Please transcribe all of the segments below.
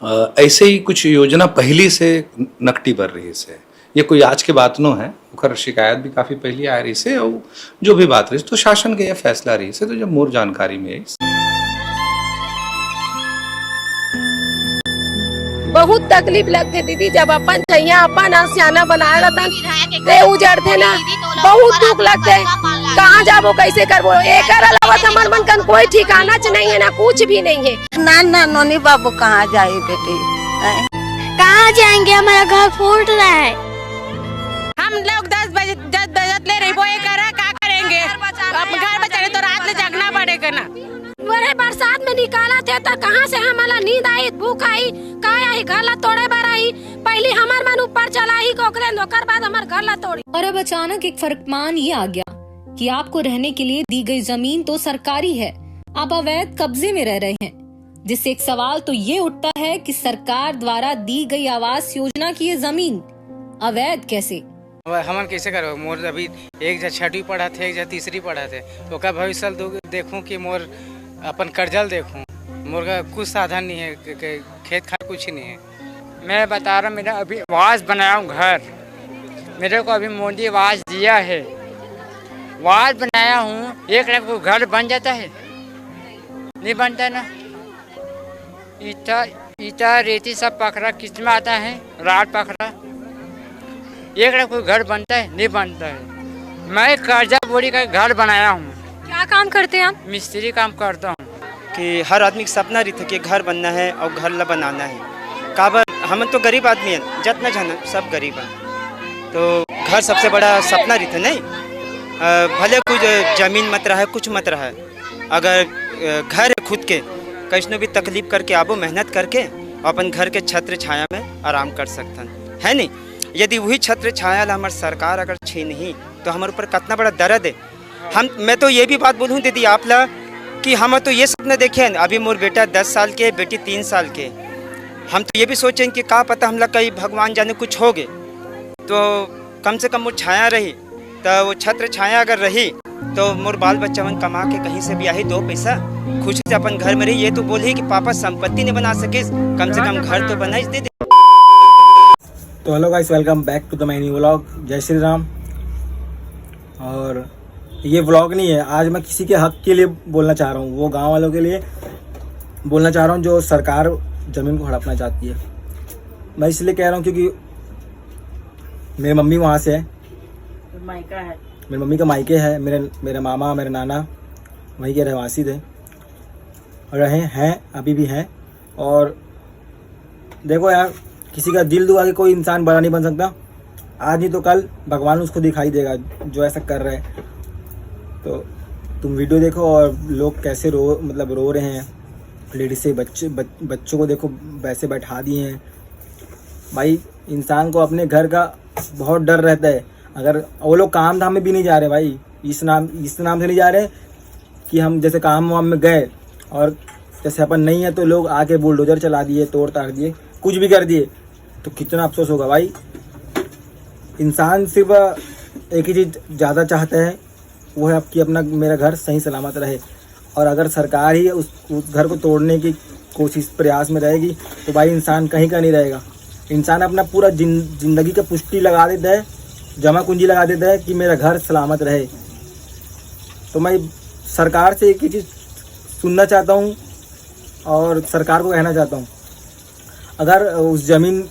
ऐसे ही कुछ योजना पहली से नकटी पर रही से, ये कोई आज के बात नो है, ओकर शिकायत भी काफी पहले आ रही से, और जो भी बात रही तो शासन के यह फैसला रही से, तो जब मोर जानकारी में आई। बहुत तकलीफ लगते दीदी, जब अपन छैया अपन आसियाना बनाए रहता ते उजड़ते ना, बहुत दुख लगते। कहाँ जाबो कैसे करबो, एकर अलावा हमार मन कन कोई ठिकाना च नहीं है ना, कुछ भी नहीं है। ना ना नोनी बाबू कहाँ जाए बेटी, कहाँ जाएंगे, हमारा घर फूट रहा है। हम लोग 10 बजे ले रही वो करा, क्या करेंगे, अब घर बचाने तो रात में जागना पड़ेगा ना। बड़े बरसात में निकाला थे तो कहाँ से हमारा नींद आई, भूख आई, का आई, घर ला तोड़े बार आई, पहले हमार मन ऊपर चला ही कोकरे, नौकर बाद हमार घर ला तोड़ी। और अब अचानक एक फर्कमान ये आ गया कि आपको रहने के लिए दी गई जमीन तो सरकारी है, आप अवैध कब्जे में रह रहे हैं, जिससे एक सवाल तो ये उठता है कि सरकार द्वारा दी गई आवास योजना की ये जमीन अवैध कैसे। हमन कैसे करो, मोर अभी एक जा 6वीं पढ़ा थे, एक जा 3री पढ़ा थे, तो का भविष्य देखूं कि मोर अपन कर्जल देखूं, मोर का कुछ साधन नहीं है, खेत खार कुछ नहीं है। मैं बता रहा हूँ, मेरा अभी आवास बनाया हूँ घर, मेरे को अभी मोदी आवास दिया है, आवास बनाया हूँ, 1 लाख को घर बन जाता है, नहीं बनता ना। ईटा रेती सब पकड़ा, किस्त में आता है, रात पकड़ा, 1 लाख को घर बनता है, नहीं बनता है। मैं कर्जा बोरी का घर बनाया हूँ। क्या काम करते हैं आप? मिस्त्री काम करता हूँ। कि हर आदमी का सपना रहता है कि घर बनना है और घर ला बनाना है। काबर हम तो गरीब आदमी हैं, जितना जाना सब गरीब हैं, तो घर सबसे बड़ा सपना रहता है। नहीं भले कुछ जमीन मत रहा है, कुछ मत रहा है, अगर घर है खुद के, कैसनो भी तकलीफ करके आबो, मेहनत करके अपन घर के छत्र छाया में आराम कर सकते है। नहीं यदि वही छत्र छाया ला हमारे सरकार अगर छीन ही तो हमारे ऊपर कितना बड़ा दर्द है। मैं तो ये भी बात बोलूँ दीदी आप ला कि हम तो ये सपना देखे हैं, अभी मोर बेटा 10 साल के, बेटी 3 साल के, हम तो ये भी सोचें कि का पता हमला कहीं भगवान जाने कुछ हो गए, तो कम से कम वो छाया रही, तो वो छत्र छाया अगर रही तो मोर बाल बच्चा मन कमा के कहीं से भी आई 2 पैसा खुशी से अपन घर में रही। ये तो बोली कि पापा संपत्ति नहीं बना सके, कम से कम घर तो बनाई दे। तो hello guys, welcome back to the my new vlog. जय श्री राम। और ये व्लॉग नहीं है, आज मैं किसी के हक के लिए बोलना चाह रहा हूँ, वो गांव वालों के लिए बोलना चाह रहा हूँ जो सरकार ज़मीन को हड़पना चाहती है। मैं इसलिए कह रहा हूँ क्योंकि मेरी मम्मी वहाँ से है, मेरी मम्मी का मायके है, मेरे मामा मेरे नाना वहीं के रहवासी थे, रहे हैं, अभी भी हैं। और देखो यार, किसी का दिल दुआ के कोई इंसान बड़ा नहीं बन सकता, आज नहीं तो कल भगवान उसको दिखाई देगा जो ऐसा कर रहे हैं। तो तुम वीडियो देखो और लोग कैसे रो रहे हैं, लेडीज से बच्चों को देखो वैसे बैठा दिए हैं। भाई इंसान को अपने घर का बहुत डर रहता है। अगर वो लोग काम धाम में भी नहीं जा रहे भाई, इस नाम से नहीं जा रहे कि हम जैसे काम वाम में गए और जैसे अपन नहीं है तो लोग आके बुलडोजर चला दिए, तोड़ ताड़ दिए, कुछ भी कर दिए, तो कितना अफसोस होगा भाई। इंसान सिर्फ एक ही चीज़ ज़्यादा चाहता है, वो है कि अपना मेरा घर सही सलामत रहे। और अगर सरकार ही उस घर को तोड़ने की कोशिश प्रयास में रहेगी तो भाई इंसान कहीं का नहीं रहेगा। इंसान अपना पूरा जिंदगी का पुष्टि लगा देता है, जमा कुंजी लगा देता है कि मेरा घर सलामत रहे। तो मैं सरकार से एक ही चीज़ सुनना चाहता हूँ और सरकार को कहना चाहता हूँ, अगर उस ज़मीन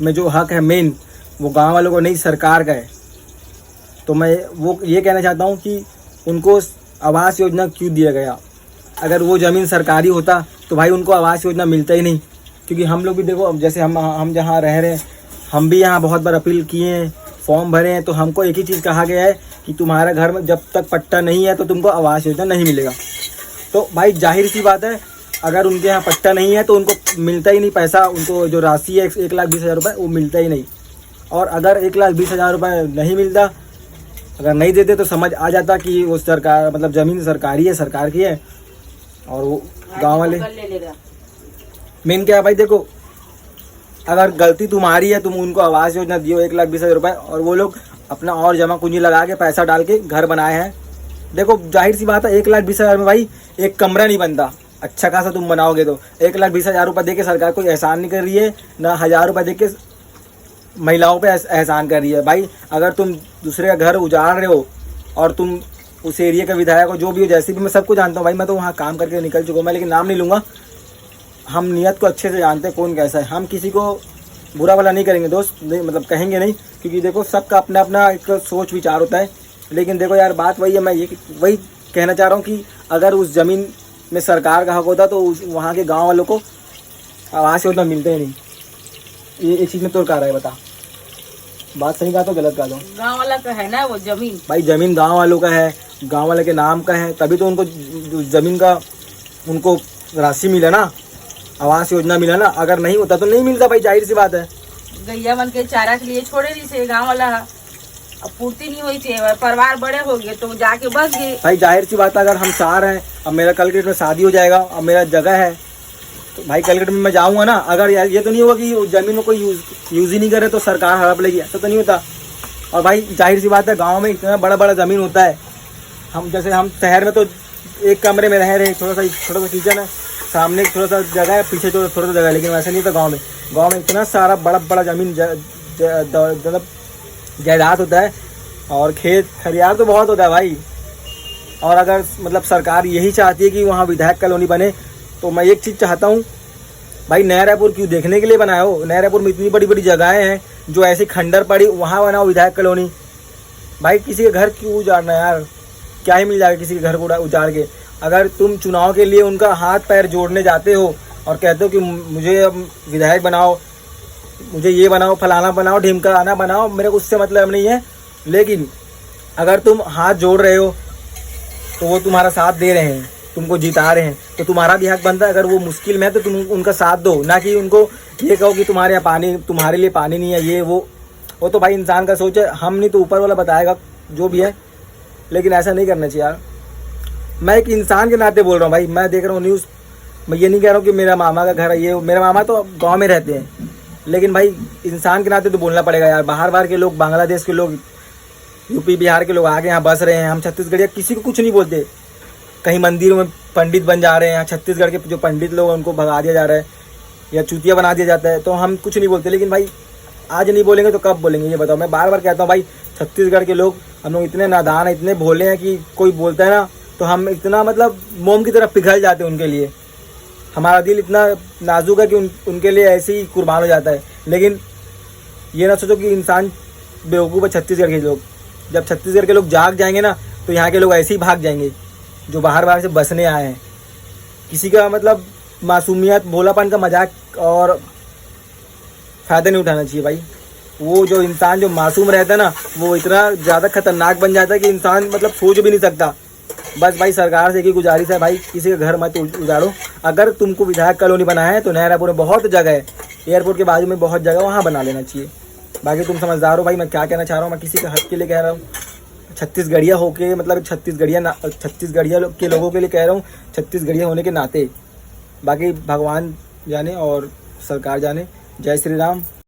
में जो हक है मेन वो गांव वालों को नहीं सरकार का है, तो मैं वो ये कहना चाहता हूँ कि उनको आवास योजना क्यों दिया गया। अगर वो ज़मीन सरकारी होता तो भाई उनको आवास योजना मिलता ही नहीं। क्योंकि हम लोग भी देखो, अब जैसे हम जहाँ रह रहे हैं, हम भी यहाँ बहुत बार अपील किए हैं, फॉर्म भरे हैं, तो हमको एक ही चीज़ कहा गया है कि तुम्हारा घर में जब तक पट्टा नहीं है तो तुमको आवास योजना नहीं मिलेगा। तो भाई जाहिर सी बात है, अगर उनके यहाँ पट्टा नहीं है तो उनको मिलता ही नहीं पैसा, उनको जो राशि है 1,20,000 रुपये वो मिलता ही नहीं। और अगर 1,20,000 रुपये नहीं मिलता, अगर नहीं देते तो समझ आ जाता कि वो सरकार मतलब ज़मीन सरकारी है, सरकार की है, और वो गांव वाले मेन क्या है भाई। देखो अगर गलती तुम्हारी है, तुम उनको आवास योजना दियो 1,20,000 रुपये, और वो लोग अपना और जमा पूंजी लगा के पैसा डाल के घर बनाए हैं। देखो जाहिर सी बात है 1,20,000 में भाई एक कमरा नहीं बनता, अच्छा खासा तुम बनाओगे तो 1,20,000 रुपये दे के सरकार कोई एहसान नहीं कर रही है, ना 1,000 रुपये दे के महिलाओं पे एहसान कर रही है। भाई अगर तुम दूसरे का घर उजाड़ रहे हो और तुम उस एरिया का विधायक हो, जो भी हो, जैसे भी, मैं सबको जानता हूँ भाई, मैं तो वहाँ काम करके निकल चुका हूँ, मैं लेकिन नाम नहीं लूँगा। हम नियत को अच्छे से जानते हैं कौन कैसा है, हम किसी को बुरा भला नहीं करेंगे दोस्त, नहीं मतलब कहेंगे नहीं, क्योंकि देखो सबका अपना अपना एक सोच विचार होता है। लेकिन देखो यार बात वही है, मैं ये वही कहना चाह रहा हूँ कि अगर उस ज़मीन में सरकार का हक होता तो वहाँ के गाँव वालों को आवास योजना मिलते ही नहीं। ये एक चीज़ में तो कह रहा है, बता बात सही कहा तो गलत कहा दो। गाँव वाला का है ना वो जमीन, भाई ज़मीन गांव वालों का है, गांव वाले के नाम का है, तभी तो उनको ज़मीन का उनको राशि मिला ना, आवास योजना मिला ना। अगर नहीं होता तो नहीं मिलता भाई, जाहिर सी बात है। गैया बन के चारा के लिए छोड़े नहीं थे गाँव वाला, अब पूर्ति नहीं हुई थी, परिवार बड़े हो गए तो जाके बस गए। भाई जाहिर सी बात है, अगर हम 4 हैं, अब मेरा कलकत्ते में शादी हो जाएगा, अब मेरा जगह है तो भाई कलकत्ते में मैं जाऊँगा ना। अगर यार ये तो नहीं होगा कि ज़मीन में कोई यूज़ ही नहीं करे तो सरकार हड़प लेगी, ऐसा तो नहीं होता। और भाई जाहिर सी बात है, गाँव में इतना बड़ा बड़ा ज़मीन होता है, हम जैसे हम शहर में तो एक कमरे में रह रहे, छोटा सा किचन है, सामने थोड़ा सा जगह है, पीछे थोड़ा सा जगह है, लेकिन वैसे नहीं था गांव में इतना सारा बड़ा बड़ा ज़मीन मतलब जायदाद होता है, और खेत खलियान तो बहुत होता है भाई। और अगर मतलब सरकार यही चाहती है कि वहाँ विधायक कॉलोनी बने, तो मैं एक चीज़ चाहता हूँ भाई, नया रायपुर क्यों देखने के लिए बनाया हो? नया रायपुर में इतनी बड़ी बड़ी जगहें हैं जो ऐसी खंडर पड़ी, वहाँ बनाओ विधायक कॉलोनी। भाई किसी के घर क्यों उजाड़ना यार, क्या ही मिल जाएगा किसी के घर को उजाड़ के? अगर तुम चुनाव के लिए उनका हाथ पैर जोड़ने जाते हो और कहते हो कि मुझे अब विधायक बनाओ, मुझे ये बनाओ, फलाना बनाओ, ढिमकाना बनाओ, मेरे को उससे मतलब नहीं है। लेकिन अगर तुम हाथ जोड़ रहे हो तो वो तुम्हारा साथ दे रहे हैं, तुमको जिता रहे हैं, तो तुम्हारा भी हक बनता है। अगर वो मुश्किल में है तो तुम उनका साथ दो, ना कि उनको ये कहो कि तुम्हारे यहाँ पानी, तुम्हारे लिए पानी नहीं है, ये वो तो भाई इंसान का सोच है, हम नहीं तो ऊपर वाला बताएगा जो भी है। लेकिन ऐसा नहीं करना चाहिए यार। मैं एक इंसान के नाते बोल रहा हूँ भाई, मैं देख रहा हूँ न्यूज़, मैं ये नहीं कह रहा हूँ कि मेरा मामा का घर है, ये मेरा मामा तो गांव में रहते हैं, लेकिन भाई इंसान के नाते तो बोलना पड़ेगा यार। बाहर के लोग, बांग्लादेश के लोग, यूपी बिहार के लोग आगे यहाँ बस रहे हैं, हम छत्तीसगढ़िया किसी को कुछ नहीं बोलते। कहीं मंदिरों में पंडित बन जा रहे हैं, छत्तीसगढ़ के जो पंडित लोग हैं उनको भगा दिया जा रहा है या चूतिया बना दिया जाता है, तो हम कुछ नहीं बोलते। लेकिन भाई आज नहीं बोलेंगे तो कब बोलेंगे ये बताओ? मैं बार बार कहता हूँ भाई, छत्तीसगढ़ के लोग, हम लोग इतने नादान हैं, इतने भोले हैं कि कोई बोलता है ना तो हम इतना मतलब मोम की तरह पिघल जाते हैं उनके लिए। हमारा दिल इतना नाजुक है कि उनके लिए ऐसे ही कुर्बान हो जाता है। लेकिन ये ना सोचो कि इंसान बेवकूफ़ है। छत्तीसगढ़ के लोग, जब छत्तीसगढ़ के लोग जाग जाएंगे ना तो यहाँ के लोग ऐसे ही भाग जाएंगे जो बाहर से बसने आए हैं। किसी का मतलब मासूमियत, भोलापन का मजाक और फ़ायदा नहीं उठाना चाहिए भाई। वो जो इंसान जो मासूम रहता है ना, वो इतना ज़्यादा खतरनाक बन जाता है कि इंसान मतलब सोच भी नहीं सकता। बस भाई सरकार से एक ही गुजारिश है भाई, किसी का घर मत उजाड़ो। अगर तुमको विधायक कॉलोनी बनाया है तो नया रायपुर में बहुत जगह है, एयरपोर्ट के बाजू में बहुत जगह, वहाँ बना लेना चाहिए। बाकी तुम समझदार हो भाई, मैं क्या कहना चाह रहा हूँ, मैं किसी के हक के लिए कह रहा हूँ, छत्तीसगढ़िया होके मतलब छत्तीसगढ़िया के लोगों के लिए कह रहा हूँ, छत्तीसगढ़िया होने के नाते। बाकी भगवान जाने और सरकार जाने। जय श्री राम।